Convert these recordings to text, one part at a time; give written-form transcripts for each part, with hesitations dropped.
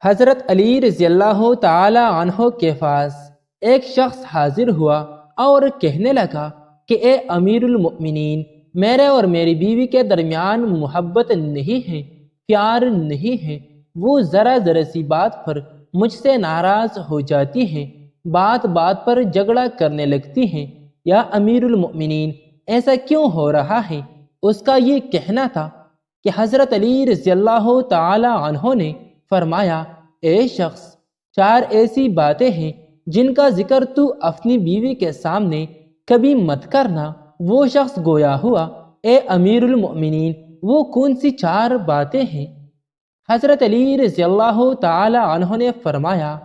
حضرت علی رضی اللہ تعالی عنہ کے پاس ایک شخص حاضر ہوا اور کہنے لگا کہ اے امیر المؤمنین، میرے اور میری بیوی کے درمیان محبت نہیں ہے، پیار نہیں ہے۔ وہ ذرا سی بات پر مجھ سے ناراض ہو جاتی ہیں، بات بات پر جھگڑا کرنے لگتی ہیں۔ یا امیر المؤمنین، ایسا کیوں ہو رہا ہے؟ اس کا یہ کہنا تھا کہ حضرت علی رضی اللہ تعالی عنہ نے فرمایا، اے شخص، 4 ایسی باتیں ہیں جن کا ذکر تو اپنی بیوی کے سامنے کبھی مت کرنا۔ وہ شخص گویا ہوا، اے امیر المؤمنین، وہ کون سی 4 باتیں ہیں؟ حضرت علی رضی اللہ تعالی عنہ نے فرمایا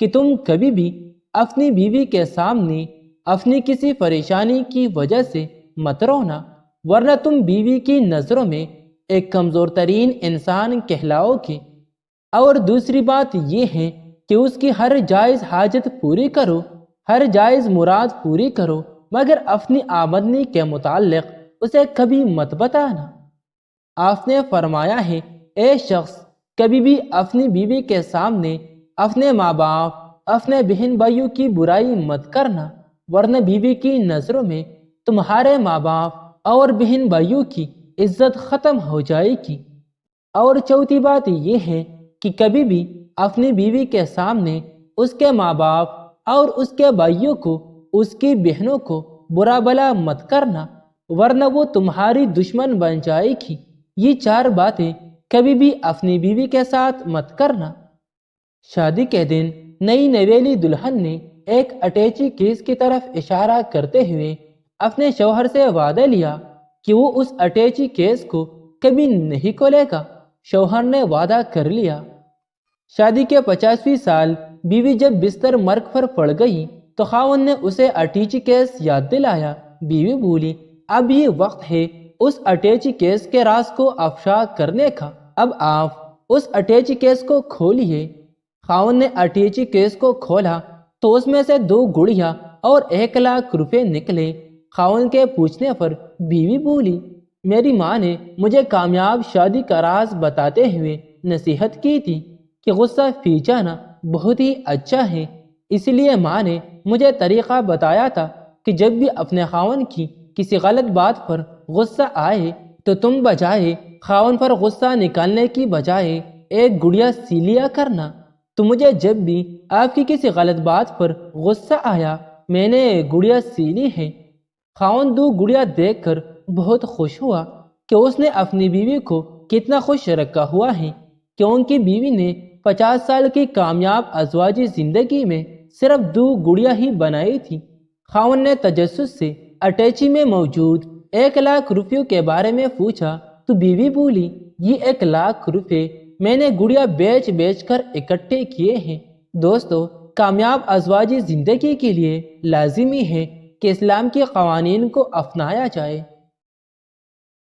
کہ تم کبھی بھی اپنی بیوی کے سامنے اپنی کسی پریشانی کی وجہ سے مت رونا، ورنہ تم بیوی کی نظروں میں ایک کمزور ترین انسان کہلاؤ گے۔ اور دوسری بات یہ ہے کہ اس کی ہر جائز حاجت پوری کرو، ہر جائز مراد پوری کرو، مگر اپنی آمدنی کے متعلق اسے کبھی مت بتانا۔ آپ نے فرمایا ہے، اے شخص، کبھی بھی اپنی بیوی کے سامنے اپنے ماں باپ، اپنے بہن بھائیوں کی برائی مت کرنا، ورنہ بیوی کی نظروں میں تمہارے ماں باپ اور بہن بھائیوں کی عزت ختم ہو جائے گی۔ اور چوتھی بات یہ ہے کہ کبھی بھی اپنی بیوی کے سامنے اس کے ماں باپ اور اس کے بھائیوں کو، اس کی بہنوں کو برا بھلا مت کرنا، ورنہ وہ تمہاری دشمن بن جائے گی۔ یہ 4 باتیں کبھی بھی اپنی بیوی کے ساتھ مت کرنا۔ شادی کے دن نئی نویلی دلہن نے ایک اٹیچی کیس کی طرف اشارہ کرتے ہوئے اپنے شوہر سے وعدہ لیا کہ وہ اس اٹیچی کیس کو کبھی نہیں کھولے گا۔ شوہر نے وعدہ کر لیا۔ شادی کے 50ویں سال بیوی جب بستر مرگ پر پڑ گئی تو خاوند نے اسے اٹیچی کیس یاد دلایا۔ بیوی بولی، اب یہ وقت ہے اس اٹیچی کیس کے راز کو افشا کرنے کا، اب آپ اس اٹیچی کیس کو کھولیے۔ خاوند نے اٹیچی کیس کو کھولا تو اس میں سے 2 گڑیا اور 1 لاکھ روپے نکلے۔ خاوند کے پوچھنے پر بیوی بولی، میری ماں نے مجھے کامیاب شادی کا راز بتاتے ہوئے نصیحت کی تھی کہ غصہ پی جانا بہت ہی اچھا ہے، اس لیے ماں نے مجھے طریقہ بتایا تھا کہ جب بھی اپنے خاوند کی کسی غلط بات پر غصہ آئے تو تم بجائے خاوند پر غصہ نکالنے کی بجائے 1 گڑیا سی لیا کرنا۔ تو مجھے جب بھی آپ کی کسی غلط بات پر غصہ آیا، میں نے گڑیا سی لی ہے۔ خاوند 2 گڑیا دیکھ کر بہت خوش ہوا کہ اس نے اپنی بیوی کو کتنا خوش رکھا ہوا ہے، کہ ان کی بیوی نے 50 سال کی کامیاب ازواجی زندگی میں صرف 2 گڑیا ہی بنائی تھی۔ خاوند نے تجسس سے اٹیچی میں موجود 1 لاکھ روپیوں کے بارے میں پوچھا تو بیوی بولی، یہ 1 لاکھ روپے میں نے گڑیا بیچ بیچ کر اکٹھے کیے ہیں۔ دوستو، کامیاب ازواجی زندگی کے لیے لازمی ہے کہ اسلام کے قوانین کو اپنایا جائے۔